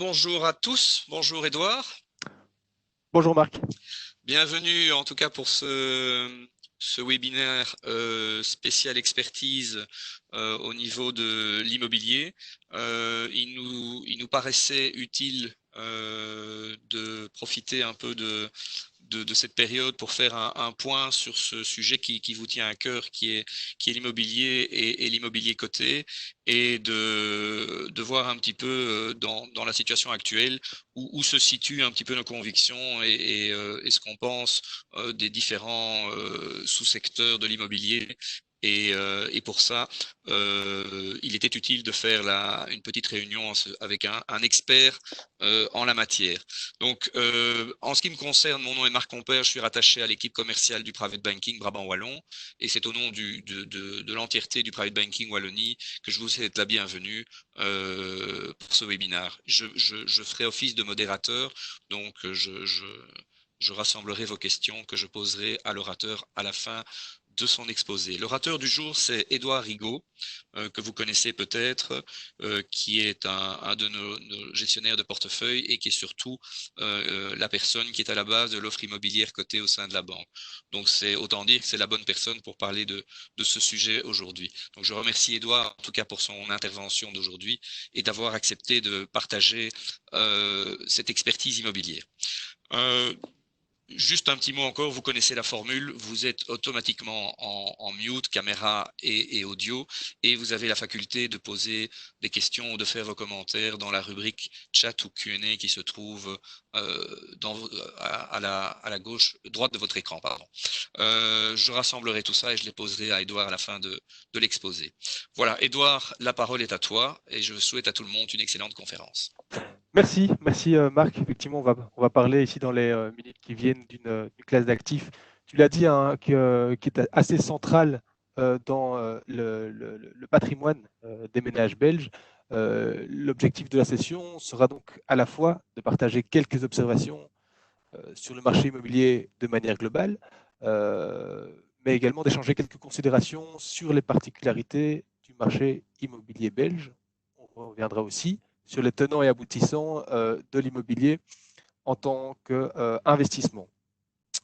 Bonjour à tous, bonjour Edouard. Bonjour Marc. Bienvenue en tout cas pour ce webinaire spécial expertise au niveau de l'immobilier. Il nous paraissait utile de profiter un peu de cette période pour faire un point sur ce sujet qui vous tient à cœur, qui est l'immobilier et l'immobilier coté, et de voir un petit peu dans la situation actuelle où se situent un petit peu nos convictions et ce qu'on pense des différents sous-secteurs de l'immobilier. Et pour ça, il était utile de faire une petite réunion avec un expert en la matière. Donc, en ce qui me concerne, mon nom est Marc Compère, je suis rattaché à l'équipe commerciale du Private Banking Brabant Wallon, et c'est au nom de l'entièreté du Private Banking Wallonie que je vous souhaite la bienvenue pour ce webinaire. Je ferai office de modérateur, donc je rassemblerai vos questions que je poserai à l'orateur à la fin de son exposé. L'orateur du jour, c'est Édouard Rigaud, que vous connaissez peut-être, qui est un de nos gestionnaires de portefeuille et qui est surtout la personne qui est à la base de l'offre immobilière cotée au sein de la banque. Donc c'est autant dire que c'est la bonne personne pour parler de ce sujet aujourd'hui. Donc je remercie Édouard en tout cas pour son intervention d'aujourd'hui et d'avoir accepté de partager cette expertise immobilière. Juste un petit mot encore, vous connaissez la formule, vous êtes automatiquement en mute, caméra et audio, et vous avez la faculté de poser des questions ou de faire vos commentaires dans la rubrique chat ou Q&A qui se trouve à la gauche, droite de votre écran. Pardon. Je rassemblerai tout ça et je les poserai à Edouard à la fin de l'exposé. Voilà, Edouard, la parole est à toi et je souhaite à tout le monde une excellente conférence. Merci Marc. Effectivement, on va parler ici dans les minutes qui viennent d'une classe d'actifs. Tu l'as dit, hein, qui est assez centrale dans le patrimoine des ménages belges. L'objectif de la session sera donc à la fois de partager quelques observations sur le marché immobilier de manière globale, mais également d'échanger quelques considérations sur les particularités du marché immobilier belge. On reviendra aussi sur les tenants et aboutissants de l'immobilier en tant qu'investissement.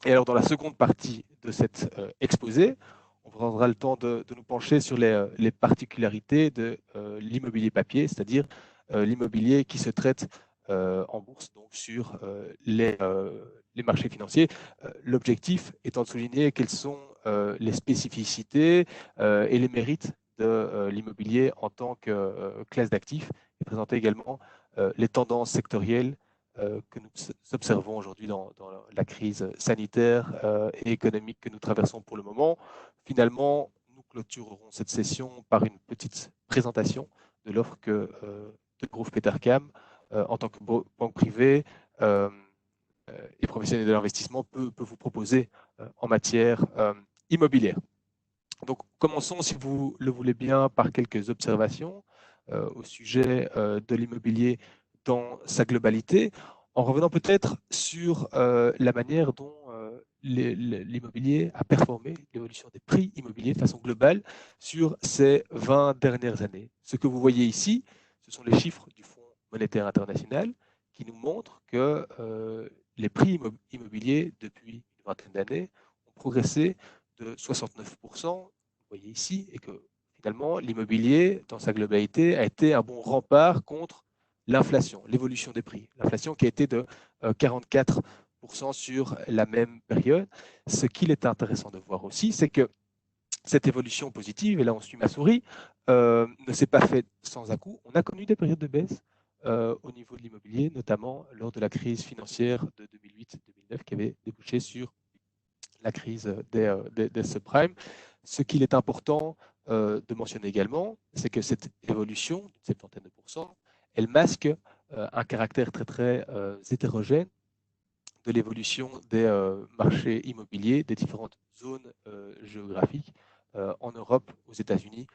Et alors, dans la seconde partie de cet exposé, on prendra le temps de nous pencher sur les particularités de l'immobilier papier, c'est-à-dire l'immobilier qui se traite en bourse, donc sur les marchés financiers. L'objectif étant de souligner quelles sont les spécificités et les mérites de l'immobilier en tant que classe d'actifs et présenter également les tendances sectorielles que nous observons aujourd'hui dans la crise sanitaire et économique que nous traversons pour le moment. Finalement, nous clôturerons cette session par une petite présentation de l'offre que Degroof Petercam, en tant que banque privée et professionnel de l'investissement, peut vous proposer en matière immobilière. Donc, commençons, si vous le voulez bien, par quelques observations au sujet de l'immobilier dans sa globalité, en revenant peut-être sur la manière dont l'immobilier a performé, l'évolution des prix immobiliers de façon globale sur ces 20 dernières années. Ce que vous voyez ici, ce sont les chiffres du Fonds monétaire international qui nous montrent que les prix immobiliers depuis une vingtaine d'années ont progressé de 69%, vous voyez ici, et que finalement, l'immobilier, dans sa globalité, a été un bon rempart contre l'inflation, l'évolution des prix. L'inflation qui a été de 44% sur la même période. Ce qu'il est intéressant de voir aussi, c'est que cette évolution positive, et là on suit ma souris, ne s'est pas faite sans à-coup. On a connu des périodes de baisse au niveau de l'immobilier, notamment lors de la crise financière de 2008-2009 qui avait débouché sur la crise des subprimes. Ce qu'il est important de mentionner également, c'est que cette évolution d'une septantaine de pourcents, elle masque un caractère très hétérogène de l'évolution des marchés immobiliers des différentes zones géographiques en Europe, aux États-Unis,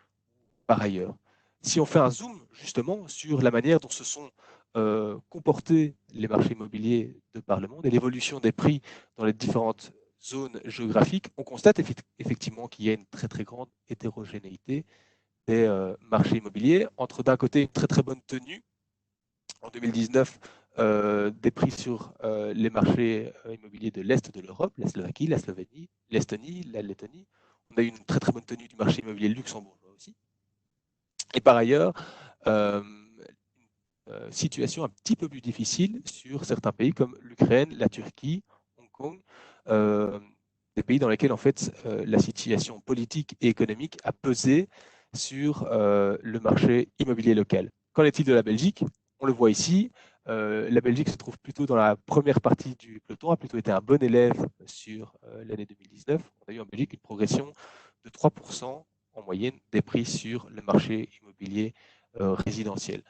par ailleurs. Si on fait un zoom justement sur la manière dont se sont comportés les marchés immobiliers de par le monde et l'évolution des prix dans les différentes zones géographiques, on constate effectivement qu'il y a une très grande hétérogénéité des marchés immobiliers entre d'un côté une très bonne tenue en 2019 des prix sur les marchés immobiliers de l'Est de l'Europe, la Slovaquie, la Slovénie, l'Estonie, la Lettonie. On a eu une très très bonne tenue du marché immobilier luxembourgeois aussi. Et par ailleurs, situation un petit peu plus difficile sur certains pays comme l'Ukraine, la Turquie, Hong Kong, des pays dans lesquels en fait la situation politique et économique a pesé sur le marché immobilier local. Qu'en est-il de la Belgique? On le voit ici. La Belgique se trouve plutôt dans la première partie du peloton, a plutôt été un bon élève sur l'année 2019. On a eu en Belgique une progression de 3% en moyenne des prix sur le marché immobilier résidentiel.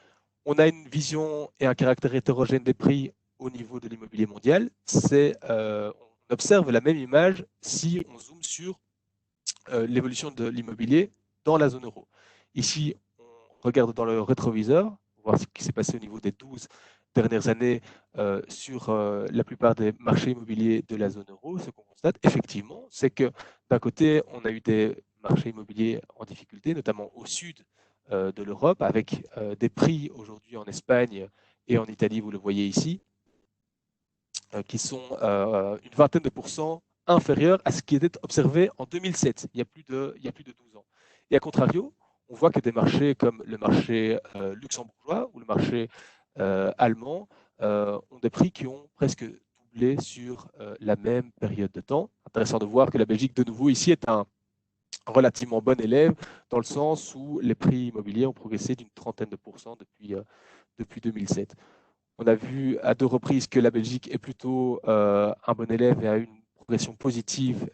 On a une vision et un caractère hétérogène des prix au niveau de l'immobilier mondial. On observe la même image si on zoome sur l'évolution de l'immobilier dans la zone euro. Ici, on regarde dans le rétroviseur pour voir ce qui s'est passé au niveau des 12 dernières années sur la plupart des marchés immobiliers de la zone euro. Ce qu'on constate effectivement, c'est que d'un côté, on a eu des marchés immobiliers en difficulté, notamment au sud de l'Europe, avec des prix aujourd'hui en Espagne et en Italie, vous le voyez ici, qui sont une vingtaine de pourcents inférieurs à ce qui était observé en 2007, il y a plus de 12 ans. Et à contrario, on voit que des marchés comme le marché luxembourgeois ou le marché allemand ont des prix qui ont presque doublé sur la même période de temps. Intéressant de voir que la Belgique, de nouveau, ici, est un relativement bon élève, dans le sens où les prix immobiliers ont progressé d'une trentaine de pourcents depuis 2007. On a vu à deux reprises que la Belgique est plutôt un bon élève et a eu une progression positive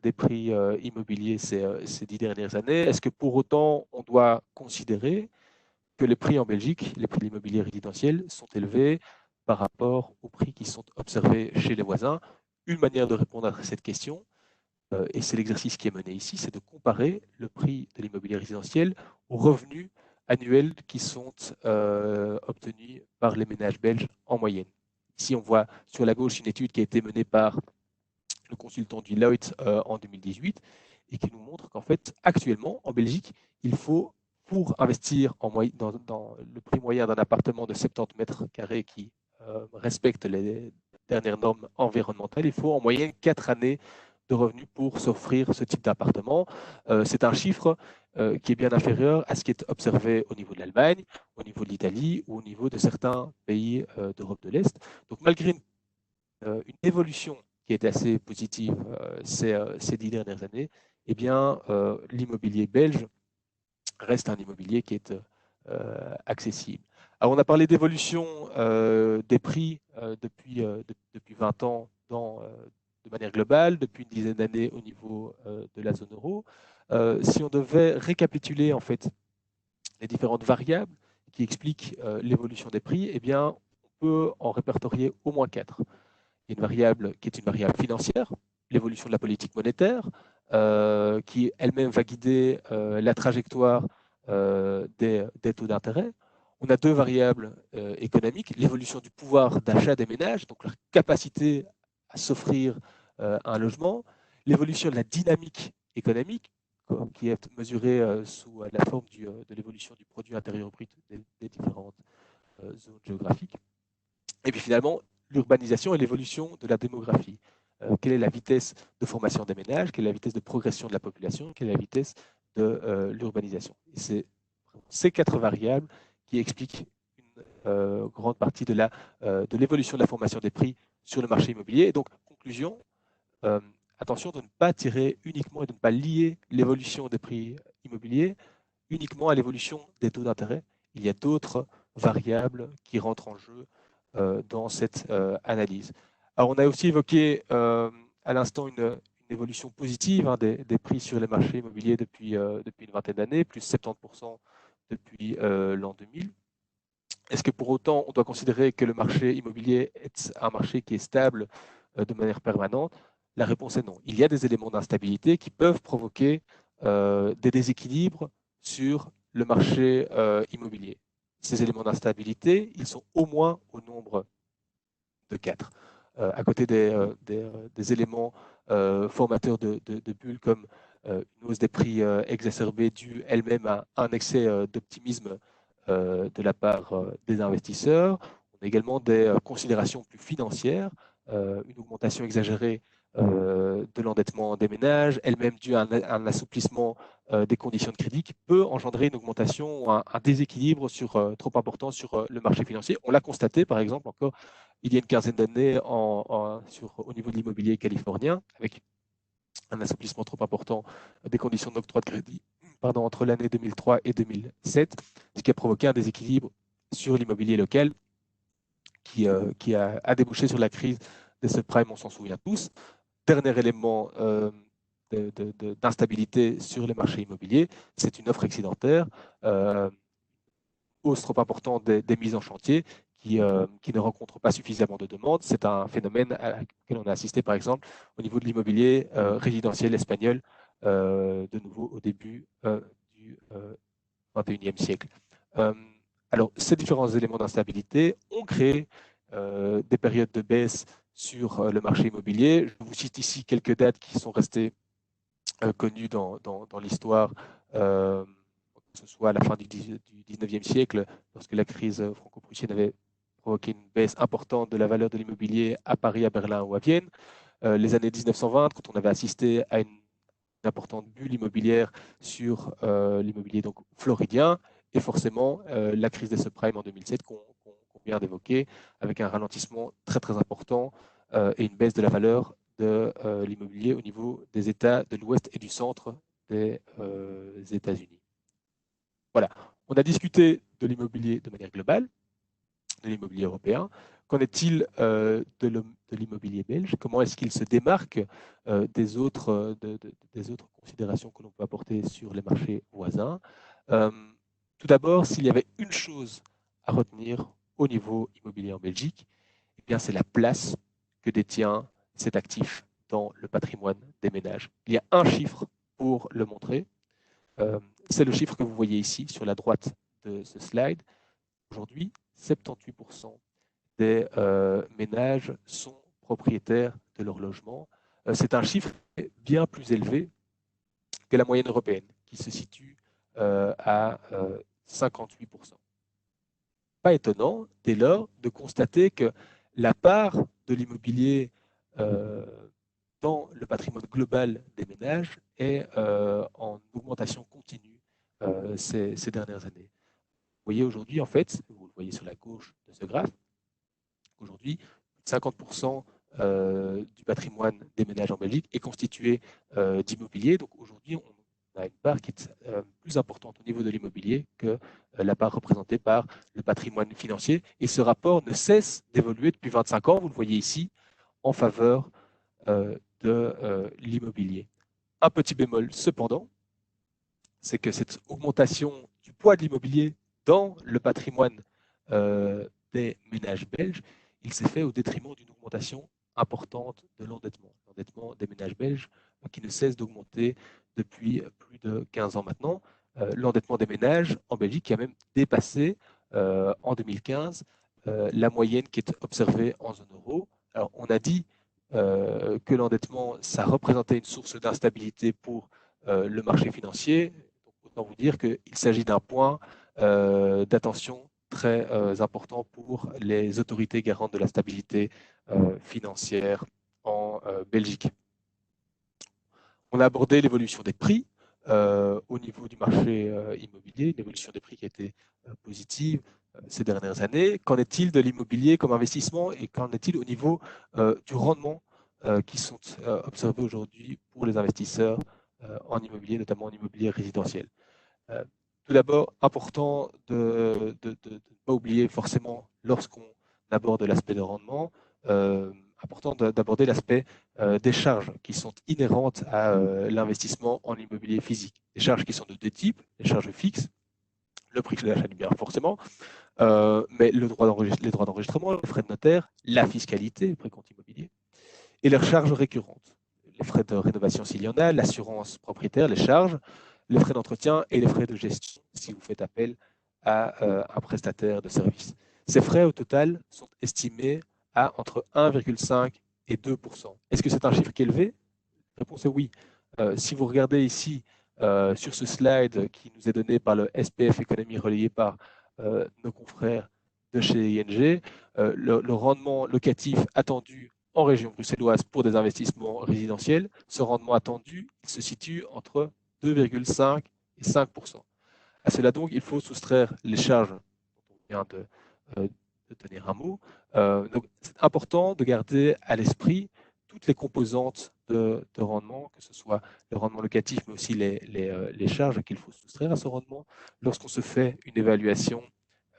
des prix immobiliers ces 10 dernières années. Est-ce que pour autant, on doit considérer que les prix en Belgique, les prix de l'immobilier résidentiel, sont élevés par rapport aux prix qui sont observés chez les voisins? Une manière de répondre à cette question, et c'est l'exercice qui est mené ici, c'est de comparer le prix de l'immobilier résidentiel aux revenus annuels qui sont obtenus par les ménages belges en moyenne. Ici, on voit sur la gauche une étude qui a été menée par le consultant Deloitte en 2018 et qui nous montre qu'en fait, actuellement, en Belgique, il faut, pour investir dans le prix moyen d'un appartement de 70 mètres carrés qui respecte les dernières normes environnementales, il faut en moyenne 4 années de revenus pour s'offrir ce type d'appartement. C'est un chiffre qui est bien inférieur à ce qui est observé au niveau de l'Allemagne, au niveau de l'Italie ou au niveau de certains pays d'Europe de l'Est. Donc malgré une évolution qui est assez positive ces 10 dernières années, eh bien, l'immobilier belge reste un immobilier qui est accessible. Alors, on a parlé d'évolution des prix depuis 20 ans de manière globale, depuis une dizaine d'années au niveau de la zone euro. Si on devait récapituler en fait les différentes variables qui expliquent l'évolution des prix, eh bien, on peut en répertorier au moins 4. Il y a une variable qui est une variable financière, l'évolution de la politique monétaire, qui elle-même va guider la trajectoire des taux d'intérêt. On a deux variables économiques, l'évolution du pouvoir d'achat des ménages, donc leur capacité à s'offrir un logement, l'évolution de la dynamique économique, qui est mesurée sous la forme de l'évolution du produit intérieur brut des différentes zones géographiques. Et puis finalement, l'urbanisation et l'évolution de la démographie. Quelle est la vitesse de formation des ménages, quelle est la vitesse de progression de la population, quelle est la vitesse de l'urbanisation. Et c'est ces 4 variables qui expliquent une grande partie de l'évolution de la formation des prix sur le marché immobilier. Et donc, conclusion, attention de ne pas tirer uniquement et de ne pas lier l'évolution des prix immobiliers uniquement à l'évolution des taux d'intérêt. Il y a d'autres variables qui rentrent en jeu dans cette analyse. Alors, on a aussi évoqué à l'instant une évolution positive des prix sur les marchés immobiliers depuis une vingtaine d'années, plus 70% depuis l'an 2000. Est-ce que pour autant, on doit considérer que le marché immobilier est un marché qui est stable de manière permanente? La réponse est non. Il y a des éléments d'instabilité qui peuvent provoquer des déséquilibres sur le marché immobilier. Ces éléments d'instabilité, ils sont au moins au nombre de 4. À côté des éléments formateurs de bulles comme une hausse des prix exacerbée due elle-même à un excès d'optimisme de la part des investisseurs. On a également des considérations plus financières, une augmentation exagérée de l'endettement des ménages, elle-même due à un assouplissement des conditions de crédit qui peut engendrer une augmentation ou un déséquilibre trop important sur le marché financier. On l'a constaté, par exemple, encore il y a une quinzaine d'années au niveau de l'immobilier californien, avec un assouplissement trop important des conditions d'octroi de crédit entre l'année 2003 et 2007, ce qui a provoqué un déséquilibre sur l'immobilier local qui a débouché sur la crise des subprimes, on s'en souvient tous. Dernier élément d'instabilité sur les marchés immobiliers, c'est une offre excédentaire, hausse trop importante des mises en chantier qui ne rencontrent pas suffisamment de demandes. C'est un phénomène auquel on a assisté par exemple au niveau de l'immobilier résidentiel espagnol, de nouveau au début du XXIe siècle. Alors, ces différents éléments d'instabilité ont créé des périodes de baisse sur le marché immobilier. Je vous cite ici quelques dates qui sont restées connues dans l'histoire, que ce soit à la fin du 19e siècle, lorsque la crise franco-prussienne avait provoqué une baisse importante de la valeur de l'immobilier à Paris, à Berlin ou à Vienne. Les années 1920, quand on avait assisté à une importante bulle immobilière sur l'immobilier donc floridien, et forcément la crise des subprimes en 2007 qu'on vient d'évoquer, avec un ralentissement très très important et une baisse de la valeur de l'immobilier au niveau des États de l'Ouest et du centre des États-Unis. Voilà, on a discuté de l'immobilier de manière globale, de l'immobilier européen. Qu'en est-il de l'immobilier belge? Comment est-ce qu'il se démarque des autres considérations que l'on peut apporter sur les marchés voisins? Tout d'abord, s'il y avait une chose à retenir au niveau immobilier en Belgique, eh bien, c'est la place que détient cet actif dans le patrimoine des ménages. Il y a un chiffre pour le montrer. C'est le chiffre que vous voyez ici sur la droite de ce slide. Aujourd'hui, 78% des ménages sont propriétaires de leur logement. C'est un chiffre bien plus élevé que la moyenne européenne, qui se situe à 58%. Pas étonnant, dès lors, de constater que la part de l'immobilier dans le patrimoine global des ménages est en augmentation continue ces dernières années. Vous voyez aujourd'hui, en fait, vous le voyez sur la gauche de ce graphe, aujourd'hui, 50% du patrimoine des ménages en Belgique est constitué d'immobilier. Donc aujourd'hui, on a une part qui est plus importante au niveau de l'immobilier que la part représentée par le patrimoine financier. Et ce rapport ne cesse d'évoluer depuis 25 ans, vous le voyez ici, en faveur de l'immobilier. Un petit bémol cependant, c'est que cette augmentation du poids de l'immobilier dans le patrimoine des ménages belges, il s'est fait au détriment d'une augmentation importante de l'endettement. L'endettement des ménages belges qui ne cesse d'augmenter depuis plus de 15 ans maintenant. L'endettement des ménages en Belgique qui a même dépassé en 2015 la moyenne qui est observée en zone euro. Alors on a dit que l'endettement, ça représentait une source d'instabilité pour le marché financier. Donc, autant vous dire qu'il s'agit d'un point d'attention très important pour les autorités garantes de la stabilité financière en Belgique. On a abordé l'évolution des prix au niveau du marché immobilier, une évolution des prix qui a été positive ces dernières années. Qu'en est-il de l'immobilier comme investissement et qu'en est-il au niveau du rendement qui sont observés aujourd'hui pour les investisseurs en immobilier, notamment en immobilier résidentiel? Tout d'abord, important de ne pas oublier forcément lorsqu'on aborde l'aspect de rendement, important d'aborder l'aspect des charges qui sont inhérentes à l'investissement en immobilier physique. Des charges qui sont de deux types, les charges fixes, le prix de l'achat du bien forcément, mais les droits d'enregistrement, les frais de notaire, la fiscalité, le précompte immobilier, et leurs charges récurrentes. Les frais de rénovation s'il y en a, l'assurance propriétaire, les charges, les frais d'entretien et les frais de gestion si vous faites appel à un prestataire de service. Ces frais au total sont estimés à entre 1,5 et 2%. Est-ce que c'est un chiffre qui est élevé? La réponse est oui. Si vous regardez ici sur ce slide qui nous est donné par le SPF Économie relayé par nos confrères de chez ING, le rendement locatif attendu en région bruxelloise pour des investissements résidentiels, ce rendement attendu il se situe entre 2,5 et 5%. À cela donc, il faut soustraire les charges dont on vient de tenir un mot. Donc, c'est important de garder à l'esprit toutes les composantes de rendement, que ce soit le rendement locatif, mais aussi les charges qu'il faut soustraire à ce rendement lorsqu'on se fait une évaluation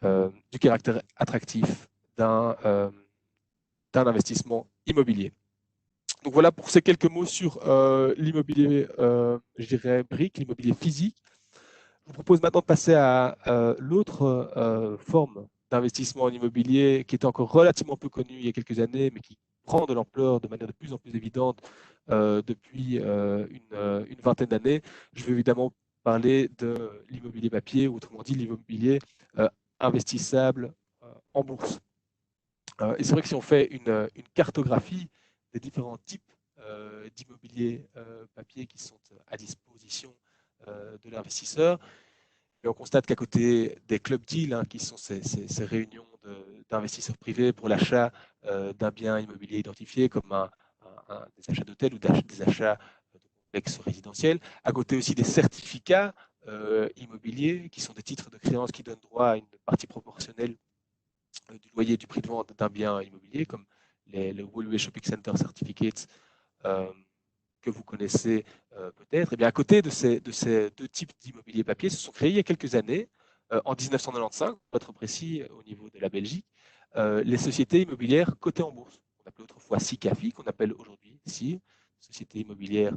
du caractère attractif d'un investissement immobilier. Donc voilà pour ces quelques mots sur l'immobilier, je dirais, brique, l'immobilier physique. Je vous propose maintenant de passer à l'autre forme d'investissement en immobilier qui était encore relativement peu connue il y a quelques années, mais qui prend de l'ampleur de manière de plus en plus évidente depuis une vingtaine d'années. Je vais évidemment parler de l'immobilier papier, ou autrement dit l'immobilier investissable en bourse. Et c'est vrai que si on fait une cartographie des différents types d'immobilier papier qui sont à disposition de l'investisseur, et on constate qu'à côté des club deals, hein, qui sont ces réunions d'investisseurs privés pour l'achat d'un bien immobilier identifié comme des achats d'hôtels ou des achats de complexes résidentiels, à côté aussi des certificats immobiliers qui sont des titres de créance qui donnent droit à une partie proportionnelle du loyer du prix de vente d'un bien immobilier, comme les Woluwe Shopping Center Certificates euh, que vous connaissez peut-être. Et bien, à côté de ces deux types d'immobilier papier, se sont créés il y a quelques années, en 1995, pour être précis, au niveau de la Belgique, les sociétés immobilières cotées en bourse. On appelait autrefois SICAFI, qu'on appelle aujourd'hui SIR, Société immobilière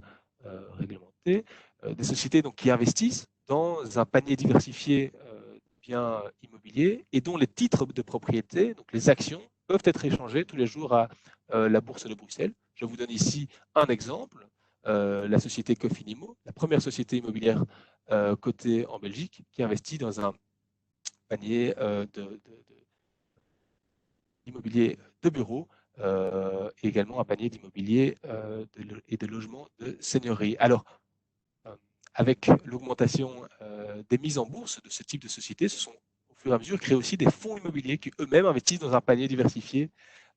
réglementée, des sociétés donc, qui investissent dans un panier diversifié de biens immobiliers et dont les titres de propriété, donc les actions, peuvent être échangés tous les jours à la bourse de Bruxelles. Je vous donne ici un exemple. La société Cofinimo, la première société immobilière cotée en Belgique, qui investit dans un panier d'immobilier de bureaux et également un panier d'immobilier et de logements de seigneurie. Alors, avec l'augmentation des mises en bourse de ce type de société, se sont au fur et à mesure créés aussi des fonds immobiliers qui eux-mêmes investissent dans un panier diversifié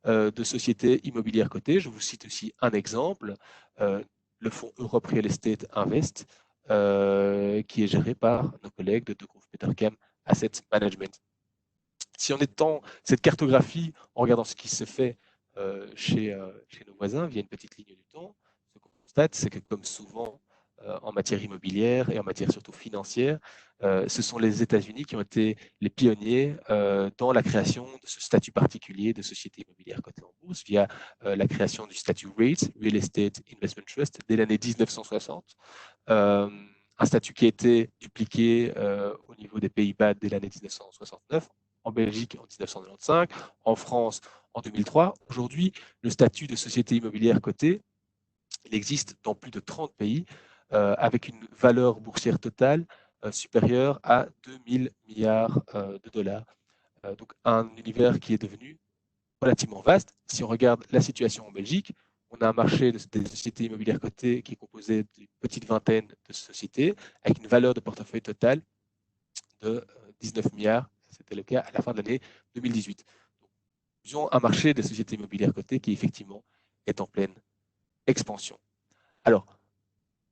de sociétés immobilières cotées. Je vous cite aussi un exemple, le fonds Europe Real Estate Invest, qui est géré par nos collègues de Degroof Petercam Asset Management. Si on étend cette cartographie en regardant ce qui se fait chez nos voisins via une petite ligne du temps, ce qu'on constate, c'est que comme souvent en matière immobilière et en matière surtout financière, ce sont les États-Unis qui ont été les pionniers dans la création de ce statut particulier de société immobilière cotée en bourse via la création du statut REIT, Real Estate Investment Trust, dès l'année 1960. Un statut qui a été dupliqué au niveau des Pays-Bas dès l'année 1969, en Belgique en 1995, en France en 2003. Aujourd'hui, le statut de société immobilière cotée, il existe dans plus de 30 pays avec une valeur boursière totale supérieure à 2000 milliards de dollars. Donc un univers qui est devenu relativement vaste. Si on regarde la situation en Belgique, on a un marché des sociétés immobilières cotées qui est composé d'une petite vingtaine de sociétés avec une valeur de portefeuille totale de 19 milliards. C'était le cas à la fin de l'année 2018. Nous avons un marché des sociétés immobilières cotées qui effectivement est en pleine expansion. Alors,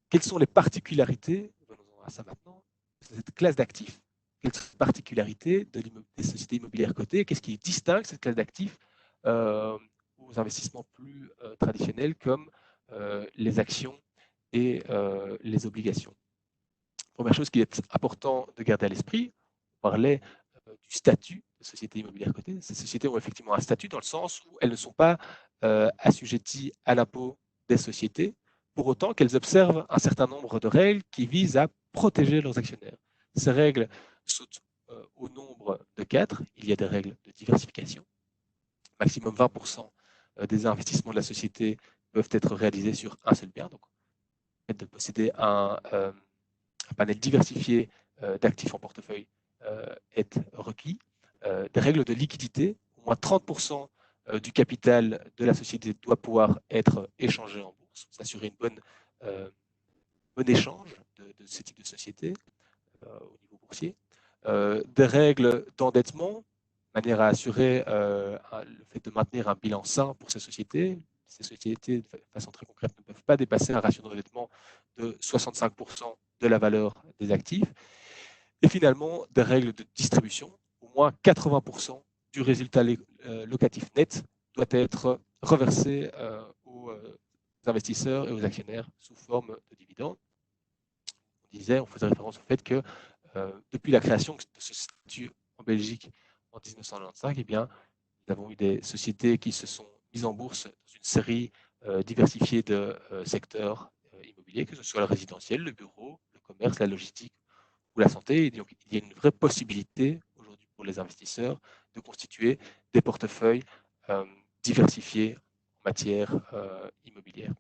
quelles sont les particularités, venons à ça maintenant, de cette classe d'actifs? Quelles sont les particularités des sociétés immobilières cotées? Qu'est-ce qui distingue cette classe d'actifs aux investissements plus traditionnels comme les actions et les obligations? Première chose qu'il est important de garder à l'esprit, on parlait du statut de société immobilière cotée. Ces sociétés ont effectivement un statut dans le sens où elles ne sont pas assujetties à l'impôt des sociétés, pour autant qu'elles observent un certain nombre de règles qui visent à protéger leurs actionnaires. Ces règles sont au nombre de 4. Il y a des règles de diversification. Maximum 20% des investissements de la société peuvent être réalisés sur un seul bien. Donc, de posséder un panel diversifié d'actifs en portefeuille est requis. Des règles de liquidité, au moins 30% du capital de la société doit pouvoir être échangé en bourse, s'assurer une bon échange de ce type de société au niveau boursier. des règles d'endettement, de manière à assurer le fait de maintenir un bilan sain pour ces sociétés. Ces sociétés, de façon très concrète, ne peuvent pas dépasser un ratio d'endettement de 65% de la valeur des actifs. Et finalement, des règles de distribution. Au moins 80% du résultat locatif net doit être reversé aux investisseurs et aux actionnaires sous forme de dividendes. On faisait référence au fait que depuis la création de ce statut en Belgique en 1995, eh bien, nous avons eu des sociétés qui se sont mises en bourse dans une série diversifiée de secteurs immobiliers, que ce soit le résidentiel, le bureau, le commerce, la logistique ou la santé. Et donc, il y a une vraie possibilité aujourd'hui pour les investisseurs de constituer des portefeuilles diversifiés en matière immobilière.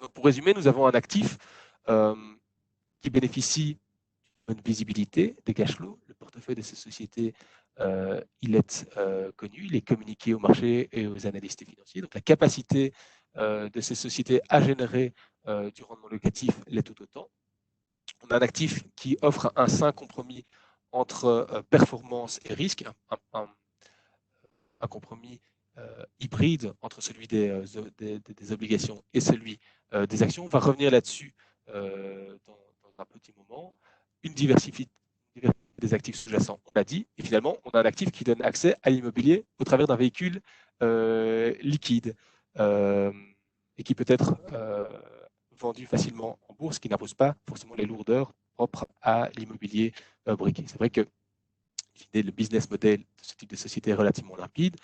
Donc, pour résumer, nous avons un actif qui bénéficie d'une visibilité des cash flows. Le portefeuille de ces sociétés, il est connu, il est communiqué au marché et aux analystes financiers. Donc la capacité de ces sociétés à générer du rendement locatif l'est tout autant. On a un actif qui offre un sain compromis entre performance et risque, un compromis hybride entre celui des obligations et celui des actions. On va revenir là-dessus dans un petit moment. Une diversité des actifs sous-jacents, on l'a dit, et finalement, on a un actif qui donne accès à l'immobilier au travers d'un véhicule liquide et qui peut être vendu facilement en bourse, qui n'impose pas forcément les lourdeurs propres à l'immobilier briqué. C'est vrai que le business model de ce type de société est relativement limpide.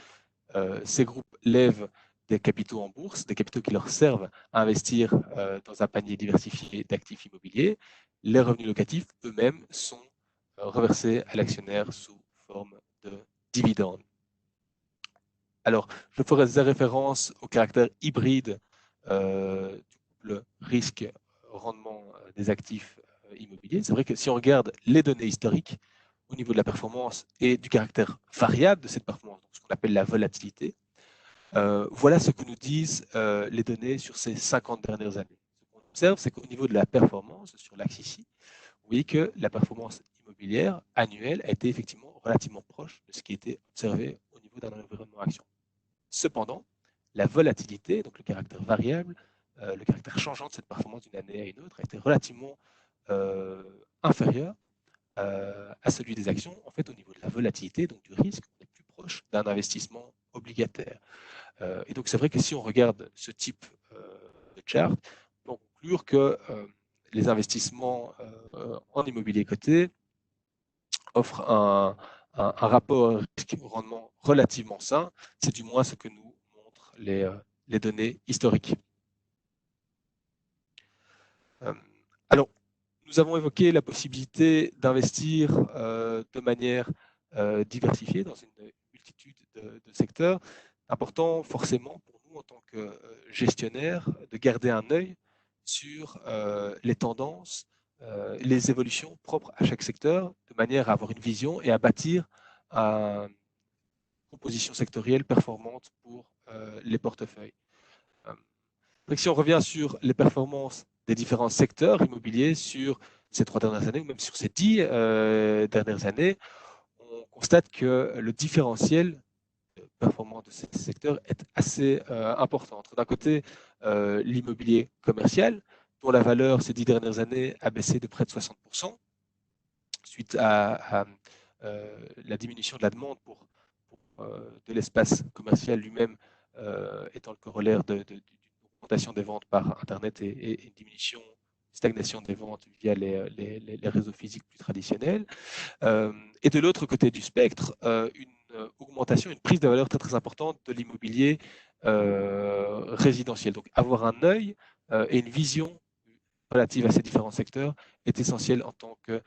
Ces groupes lèvent des capitaux en bourse, des capitaux qui leur servent à investir dans un panier diversifié d'actifs immobiliers. Les revenus locatifs eux-mêmes sont reversés à l'actionnaire sous forme de dividendes. Alors, je ferai référence au caractère hybride du couple risque-rendement des actifs immobiliers. C'est vrai que si on regarde les données historiques au niveau de la performance et du caractère variable de cette performance, ce qu'on appelle la volatilité, voilà ce que nous disent les données sur ces 50 dernières années. Ce qu'on observe, c'est qu'au niveau de la performance, sur l'axe ici, vous voyez que la performance immobilière annuelle a été effectivement relativement proche de ce qui était observé au niveau d'un environnement action. Cependant, la volatilité, donc le caractère variable, le caractère changeant de cette performance d'une année à une autre, a été relativement inférieur à celui des actions. En fait, au niveau de la volatilité, donc du risque, on est plus proche d'un investissement obligataire. Et donc, c'est vrai que si on regarde ce type de chart, on peut conclure que les investissements en immobilier coté offrent un rapport risque-rendement relativement sain. C'est du moins ce que nous montrent les données historiques. Alors, nous avons évoqué la possibilité d'investir de manière diversifiée dans une multitude de secteurs. Important forcément pour nous en tant que gestionnaire de garder un œil sur les tendances, les évolutions propres à chaque secteur, de manière à avoir une vision et à bâtir une composition sectorielle performante pour les portefeuilles. Donc, si on revient sur les performances des différents secteurs immobiliers sur ces 3 dernières années ou même sur ces 10 dernières années, on constate que le différentiel de performance de ces secteurs est assez important. D'un côté, l'immobilier commercial, dont la valeur ces 10 dernières années a baissé de près de 60% suite à la diminution de la demande de l'espace commercial lui-même étant le corollaire d'une augmentation des ventes par Internet et une diminution, stagnation des ventes via les réseaux physiques plus traditionnels. Et de l'autre côté du spectre, une augmentation, une prise de valeur très très importante de l'immobilier résidentiel. Donc avoir un œil et une vision relative à ces différents secteurs est essentiel en tant que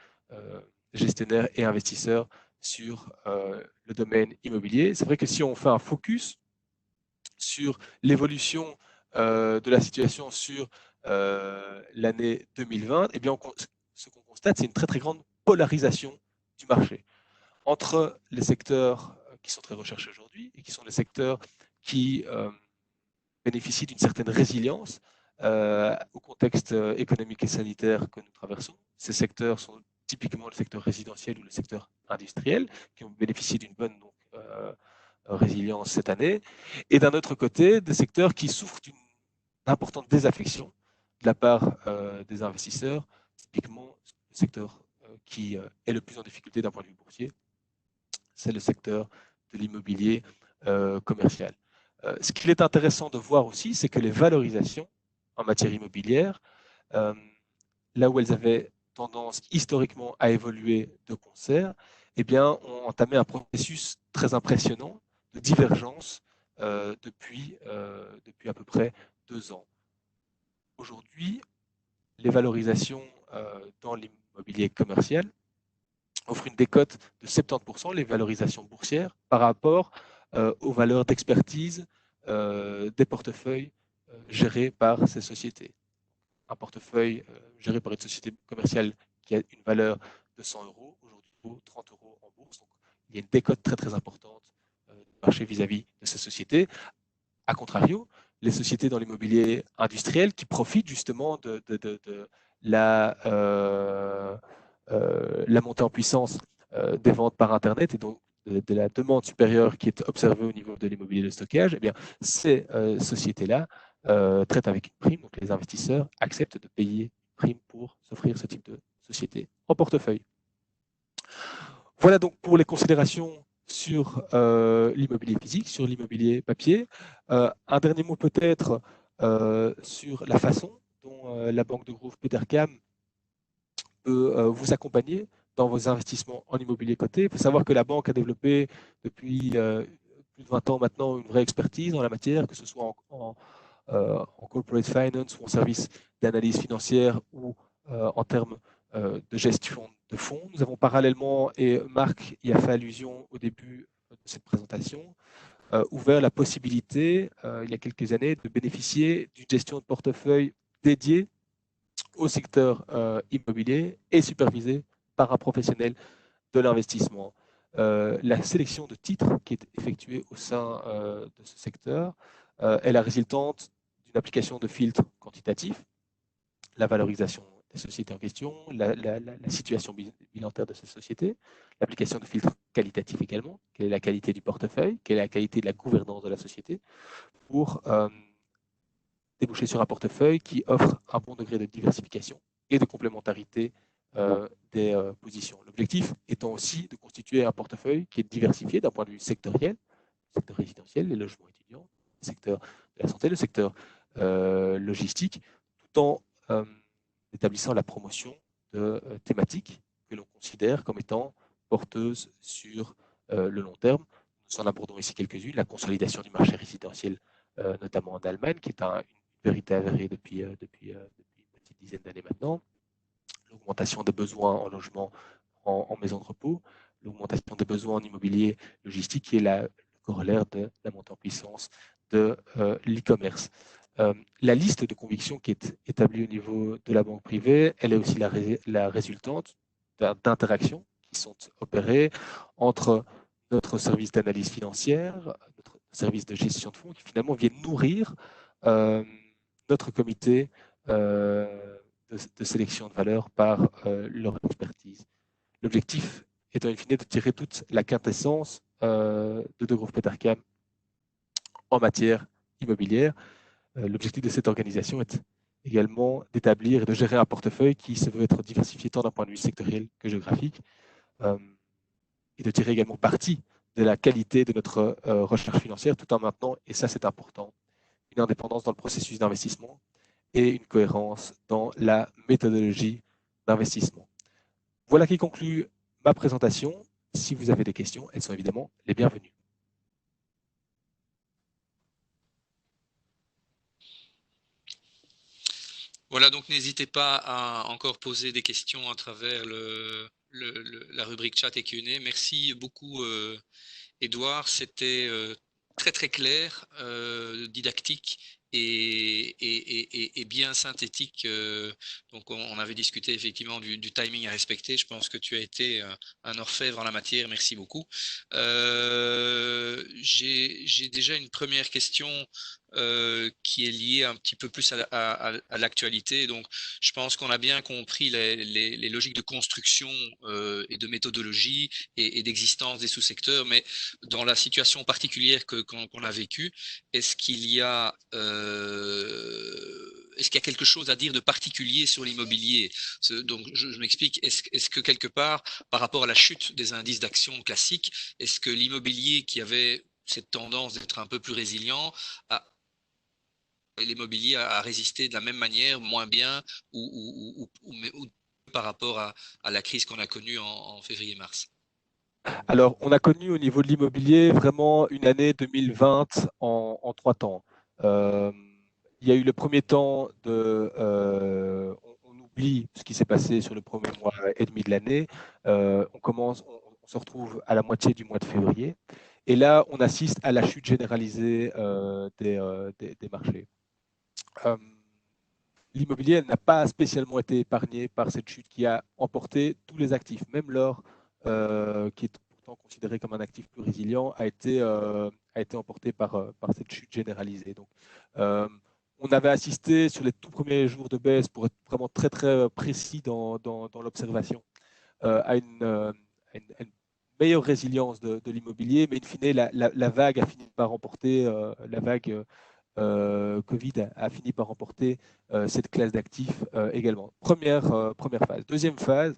gestionnaire et investisseur sur le domaine immobilier. C'est vrai que si on fait un focus sur l'évolution de la situation sur l'année 2020, eh bien ce qu'on constate, c'est une très très grande polarisation du marché entre les secteurs qui sont très recherchés aujourd'hui et qui sont les secteurs qui bénéficient d'une certaine résilience au contexte économique et sanitaire que nous traversons. Ces secteurs sont typiquement le secteur résidentiel ou le secteur industriel, qui ont bénéficié d'une bonne résilience cette année, et d'un autre côté, des secteurs qui souffrent d'une importante désaffection de la part des investisseurs, typiquement le secteur qui est le plus en difficulté d'un point de vue boursier, c'est le secteur de l'immobilier commercial. Ce qu'il est intéressant de voir aussi, c'est que les valorisations en matière immobilière, là où elles avaient tendance historiquement à évoluer de concert, eh bien, ont entamé un processus très impressionnant de divergence depuis à peu près 2 ans. Aujourd'hui, les valorisations dans l'immobilier commercial offrent une décote de 70%, les valorisations boursières, par rapport aux valeurs d'expertise des portefeuilles gérés par ces sociétés. Un portefeuille géré par une société commerciale qui a une valeur de 100 euros, aujourd'hui vaut 30 euros en bourse. Donc, il y a une décote très très importante du marché vis-à-vis de ces sociétés. A contrario, les sociétés dans l'immobilier industriel qui profitent justement de la, la montée en puissance des ventes par Internet et donc de la demande supérieure qui est observée au niveau de l'immobilier de stockage, eh bien, ces sociétés-là traitent avec une prime. Donc les investisseurs acceptent de payer une prime pour s'offrir ce type de société en portefeuille. Voilà donc pour les considérations sur l'immobilier physique, sur l'immobilier papier. Un dernier mot peut-être sur la façon dont la banque de Grove Petercam peut vous accompagner dans vos investissements en immobilier coté. Il faut savoir que la banque a développé depuis plus de 20 ans maintenant une vraie expertise dans la matière, que ce soit en corporate finance ou en service d'analyse financière ou en termes de gestion de fonds. Nous avons parallèlement, et Marc y a fait allusion au début de cette présentation, ouvert la possibilité, il y a quelques années, de bénéficier d'une gestion de portefeuille dédiée au secteur immobilier et supervisée par un professionnel de l'investissement. La sélection de titres qui est effectuée au sein de ce secteur est la résultante d'une application de filtres quantitatifs, la valorisation des sociétés en question, la situation bilantaire de ces sociétés, l'application de filtres qualitatifs également, quelle est la qualité du portefeuille, quelle est la qualité de la gouvernance de la société, pour déboucher sur un portefeuille qui offre un bon degré de diversification et de complémentarité des positions. L'objectif étant aussi de constituer un portefeuille qui est diversifié d'un point de vue sectoriel, le secteur résidentiel, les logements étudiants, le secteur de la santé, le secteur logistique, tout en établissant la promotion de thématiques que l'on considère comme étant porteuses sur le long terme. Nous en abordons ici quelques-unes, la consolidation du marché résidentiel, notamment en Allemagne, qui est une vérité avérée depuis une petite dizaine d'années maintenant, l'augmentation des besoins en logement en maison de repos, l'augmentation des besoins en immobilier logistique, qui est le corollaire de la montée en puissance de l'e-commerce. La liste de convictions qui est établie au niveau de la banque privée, elle est aussi la résultante d'interactions qui sont opérées entre notre service d'analyse financière, notre service de gestion de fonds, qui finalement viennent nourrir notre comité de sélection de valeur par leur expertise. L'objectif étant in fine de tirer toute la quintessence de Degroof Petercam en matière immobilière. L'objectif de cette organisation est également d'établir et de gérer un portefeuille qui se veut être diversifié tant d'un point de vue sectoriel que géographique, et de tirer également parti de la qualité de notre recherche financière, tout en maintenant, et ça c'est important, une indépendance dans le processus d'investissement et une cohérence dans la méthodologie d'investissement. Voilà qui conclut ma présentation. Si vous avez des questions, elles sont évidemment les bienvenues. Voilà, donc n'hésitez pas à encore poser des questions à travers la rubrique chat et Q&A. Merci beaucoup, Edouard. C'était très très clair, didactique et bien synthétique. Donc on avait discuté effectivement du timing à respecter. Je pense que tu as été un orfèvre en la matière. Merci beaucoup. J'ai déjà une première question qui est lié un petit peu plus à l'actualité. Donc, je pense qu'on a bien compris les logiques de construction et de méthodologie et d'existence des sous-secteurs, mais dans la situation particulière qu'on a vécue, est-ce qu'il y a quelque chose à dire de particulier sur l'immobilier? Donc, je m'explique. Est-ce que quelque part, par rapport à la chute des indices d'action classiques, est-ce que l'immobilier qui avait cette tendance d'être un peu plus résilient l'immobilier a résisté de la même manière, moins bien, ou par rapport à la crise qu'on a connue en février-mars? Alors, on a connu au niveau de l'immobilier vraiment une année 2020 en 3 temps. Il y a eu le premier temps on oublie ce qui s'est passé sur le premier mois et demi de l'année. On se retrouve à la moitié du mois de février. Et là, on assiste à la chute généralisée des marchés. L'immobilier n'a pas spécialement été épargné par cette chute qui a emporté tous les actifs, même l'or, qui est pourtant considéré comme un actif plus résilient, a été emporté par cette chute généralisée. Donc, on avait assisté sur les tout premiers jours de baisse, pour être vraiment très très précis dans l'observation, à une meilleure résilience de l'immobilier, mais in fine, la vague a fini par emporter, la vague Covid a fini par remporter cette classe d'actifs également. Première phase. Deuxième phase,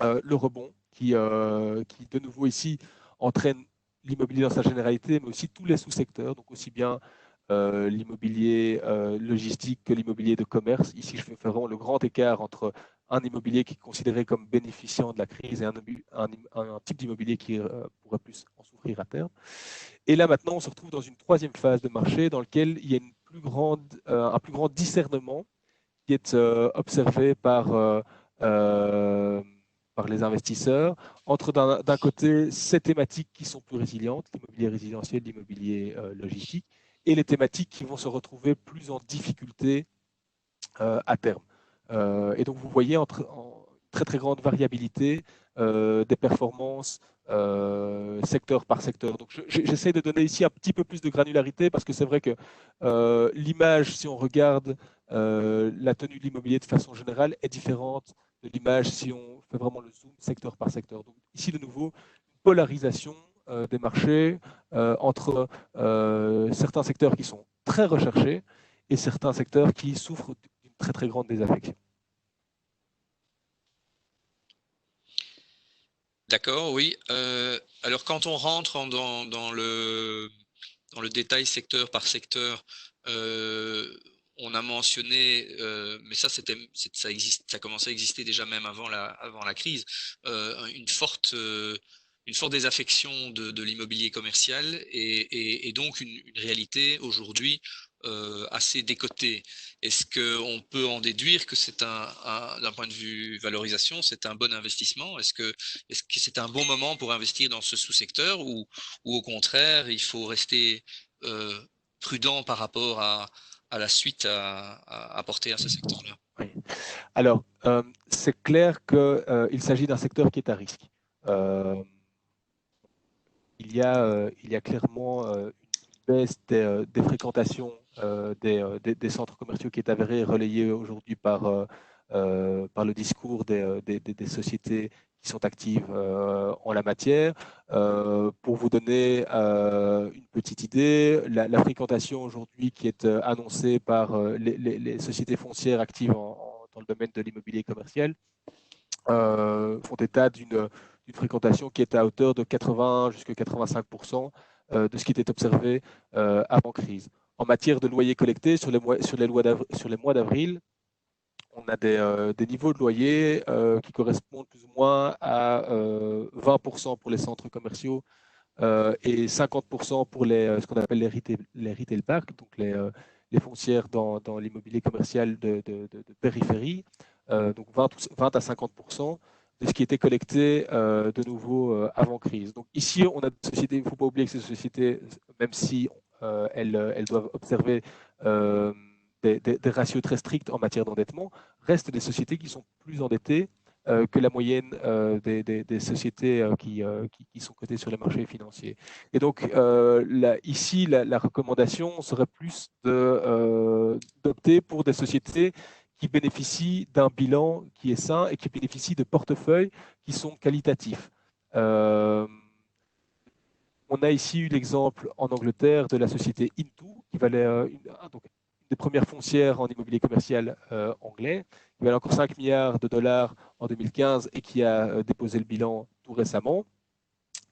le rebond qui, de nouveau ici, entraîne l'immobilier dans sa généralité, mais aussi tous les sous-secteurs, donc aussi bien l'immobilier logistique que l'immobilier de commerce. Ici, je fais vraiment le grand écart entre un immobilier qui est considéré comme bénéficiant de la crise et un type d'immobilier qui pourrait plus en souffrir à terme. Et là, maintenant, on se retrouve dans une troisième phase de marché dans laquelle il y a un plus grand discernement qui est observé par les investisseurs entre d'un côté ces thématiques qui sont plus résilientes, l'immobilier résidentiel, l'immobilier logistique, et les thématiques qui vont se retrouver plus en difficulté à terme. Et donc vous voyez en très très grande variabilité des performances secteur par secteur. Donc j'essaie de donner ici un petit peu plus de granularité parce que c'est vrai que l'image, si on regarde la tenue de l'immobilier de façon générale, est différente de l'image si on fait vraiment le zoom secteur par secteur. Donc ici de nouveau, une polarisation des marchés entre certains secteurs qui sont très recherchés et certains secteurs qui souffrent d'une très très grande désaffection. D'accord, oui. Alors quand on rentre dans le détail secteur par secteur, on a mentionné, mais ça ça commençait à exister déjà même avant la crise, une forte désaffection de l'immobilier commercial et donc une réalité aujourd'hui assez décotée. Est-ce qu'on peut en déduire que c'est d'un point de vue valorisation, c'est un bon investissement? Est-ce que c'est un bon moment pour investir dans ce sous-secteur ou au contraire, il faut rester prudent par rapport à la suite à apporter à ce secteur-là? Oui. Alors, c'est clair qu'il s'agit d'un secteur qui est à risque. Il y a clairement une baisse des fréquentations des centres commerciaux qui est avérée, relayée aujourd'hui par le discours des sociétés qui sont actives en la matière. Pour vous donner une petite idée, la fréquentation aujourd'hui qui est annoncée par les sociétés foncières actives dans le domaine de l'immobilier commercial font état d'une fréquentation qui est à hauteur de 80 jusqu'à 85% de ce qui était observé avant crise. En matière de loyers collectés, sur les mois d'avril, on a des niveaux de loyer qui correspondent plus ou moins à 20% pour les centres commerciaux et 50% pour ce qu'on appelle les retail parks, donc les foncières dans l'immobilier commercial de périphérie, donc 20 à 50% de ce qui était collecté de nouveau avant crise. Donc ici, on a des sociétés, il ne faut pas oublier que ces sociétés, même si elles doivent observer des ratios très stricts en matière d'endettement, restent des sociétés qui sont plus endettées que la moyenne des sociétés qui sont cotées sur les marchés financiers. Et donc, ici, la recommandation serait plus d'opter pour des sociétés qui bénéficient d'un bilan qui est sain et qui bénéficient de portefeuilles qui sont qualitatifs. On a ici eu l'exemple en Angleterre de la société Intu, qui valait donc, une des premières foncières en immobilier commercial anglais, qui valait encore 5 milliards de dollars en 2015 et qui a déposé le bilan tout récemment.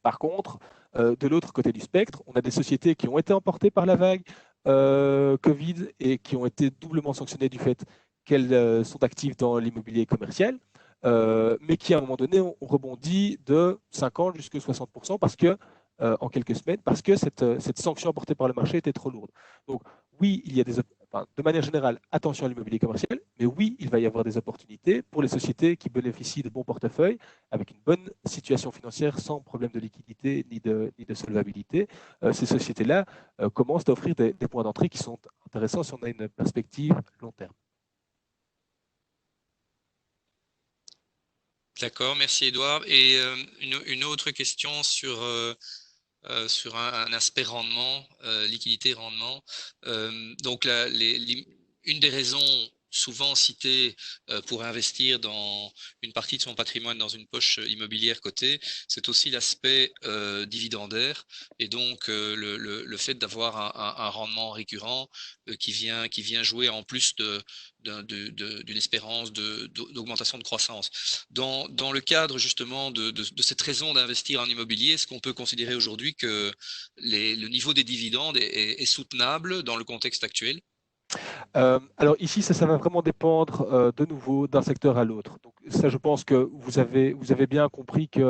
Par contre, de l'autre côté du spectre, on a des sociétés qui ont été emportées par la vague Covid et qui ont été doublement sanctionnées du fait qu'elles sont actives dans l'immobilier commercial, mais qui à un moment donné ont rebondi de 50 jusqu'à 60% parce que en quelques semaines, parce que cette sanction apportée par le marché était trop lourde. Donc oui, il y a de manière générale, attention à l'immobilier commercial, mais oui, il va y avoir des opportunités pour les sociétés qui bénéficient de bons portefeuilles avec une bonne situation financière sans problème de liquidité ni de solvabilité. Ces sociétés-là commencent à offrir des points d'entrée qui sont intéressants si on a une perspective long terme. D'accord, merci Edouard. Et une autre question sur un aspect rendement, liquidité, rendement. Donc une des raisons souvent citées pour investir dans une partie de son patrimoine dans une poche immobilière cotée, c'est aussi l'aspect dividendaire et donc le fait d'avoir un rendement récurrent qui vient jouer en plus d'une espérance d'augmentation de croissance. Dans le cadre justement de cette raison d'investir en immobilier, est-ce qu'on peut considérer aujourd'hui que le niveau des dividendes est soutenable dans le contexte actuel? Alors ici, ça va vraiment dépendre de nouveau d'un secteur à l'autre. Donc ça, je pense que vous avez bien compris que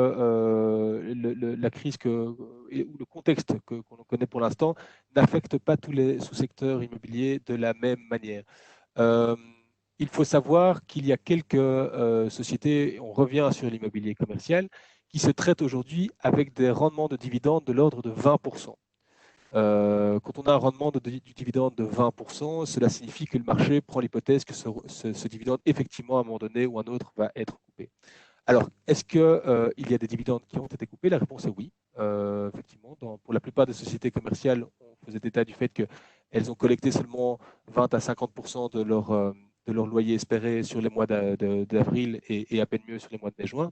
la crise ou le contexte qu'on connaît pour l'instant n'affecte pas tous les sous-secteurs immobiliers de la même manière. Euh, il faut savoir qu'il y a quelques sociétés, on revient sur l'immobilier commercial, qui se traitent aujourd'hui avec des rendements de dividendes de l'ordre de 20%. Quand on a un rendement du dividende de 20%, cela signifie que le marché prend l'hypothèse que ce dividende, effectivement, à un moment donné ou un autre, va être coupé. Alors, est-ce qu'il y a des dividendes qui ont été coupés? La réponse est oui. Effectivement, pour la plupart des sociétés commerciales, on faisait état du fait qu'elles ont collecté seulement 20 à 50% de leur loyer espéré sur les mois d'avril et à peine mieux sur les mois de mai-juin.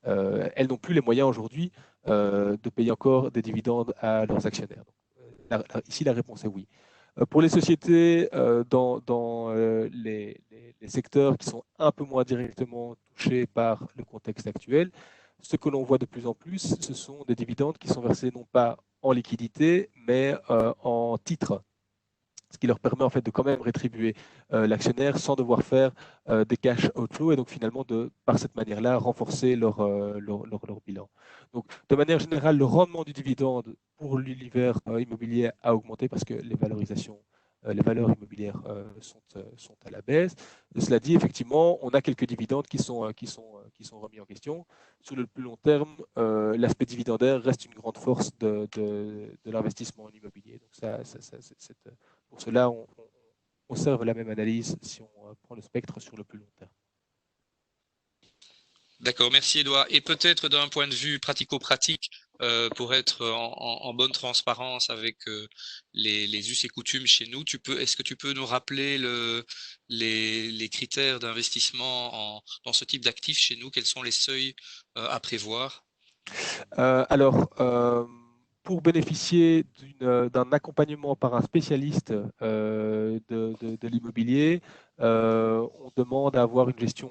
Elles n'ont plus les moyens aujourd'hui de payer encore des dividendes à leurs actionnaires. Donc, ici, la réponse est oui. Pour les sociétés dans les secteurs qui sont un peu moins directement touchés par le contexte actuel, ce que l'on voit de plus en plus, ce sont des dividendes qui sont versés non pas en liquidité, mais en titres, ce qui leur permet en fait de quand même rétribuer l'actionnaire sans devoir faire des cash outflows et donc finalement par cette manière-là renforcer leur bilan. Donc de manière générale, le rendement du dividende pour l'univers immobilier a augmenté parce que les valeurs immobilières sont à la baisse. Cela dit, effectivement, on a quelques dividendes qui sont remis en question. Sur le plus long terme, l'aspect dividendaire reste une grande force de l'investissement en immobilier. Donc pour cela, on conserve la même analyse si on prend le spectre sur le plus long terme. D'accord, merci Edouard. Et peut-être d'un point de vue pratico-pratique, pour être en bonne transparence avec les us et coutumes chez nous, est-ce que tu peux nous rappeler les critères d'investissement dans ce type d'actifs chez nous? Quels sont les seuils à prévoir? Alors, pour bénéficier d'un accompagnement par un spécialiste de l'immobilier, on demande à avoir une gestion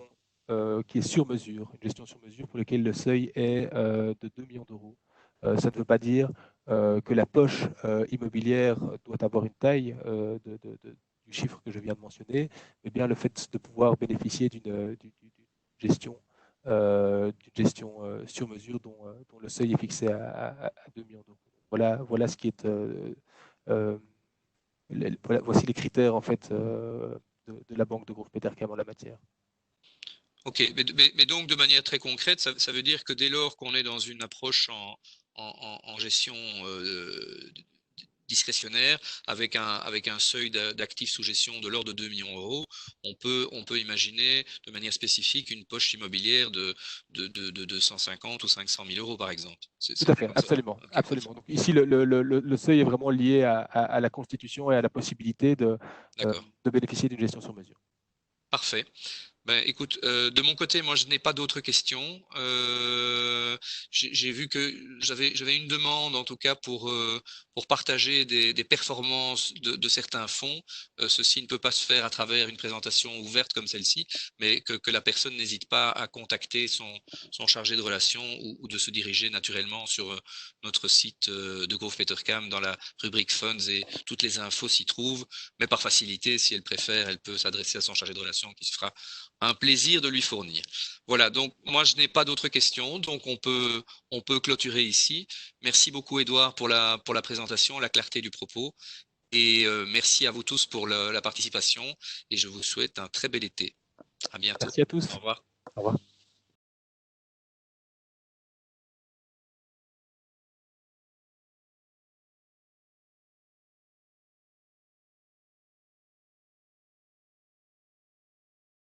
qui est sur mesure, une gestion sur mesure pour laquelle le seuil est de 2 millions d'euros. Ça ne veut pas dire que la poche immobilière doit avoir une taille du chiffre que je viens de mentionner, mais bien le fait de pouvoir bénéficier d'une gestion sur mesure dont le seuil est fixé à 2 millions d'euros. Voilà ce qui est. Voici les critères en fait de la banque de Groof Petercam en la matière. Ok, mais donc de manière très concrète, ça veut dire que dès lors qu'on est dans une approche en gestion discrétionnaire, avec un seuil d'actifs sous gestion de l'ordre de 2 millions d'euros, on peut imaginer de manière spécifique une poche immobilière de 250 ou 500 000 euros, par exemple. Tout à C'est fait, comme ça. absolument, Ok, absolument. Donc ici, le seuil est vraiment lié à la constitution et à la possibilité d'accord. de bénéficier d'une gestion sur mesure. Parfait. Ben, écoute, de mon côté, moi, je n'ai pas d'autres questions. J'ai vu que j'avais une demande, en tout cas, pour partager des performances de certains fonds. Ceci ne peut pas se faire à travers une présentation ouverte comme celle-ci, mais que la personne n'hésite pas à contacter son chargé de relations ou de se diriger naturellement sur notre site de Grove Petercam dans la rubrique Funds, et toutes les infos s'y trouvent. Mais par facilité, si elle préfère, elle peut s'adresser à son chargé de relations qui se fera un plaisir de lui fournir. Voilà, donc moi je n'ai pas d'autres questions, donc on peut clôturer ici. Merci beaucoup Edouard pour la présentation, la clarté du propos, et merci à vous tous pour la participation, et je vous souhaite un très bel été. À bientôt. Merci à Au tous. revoir. Au revoir.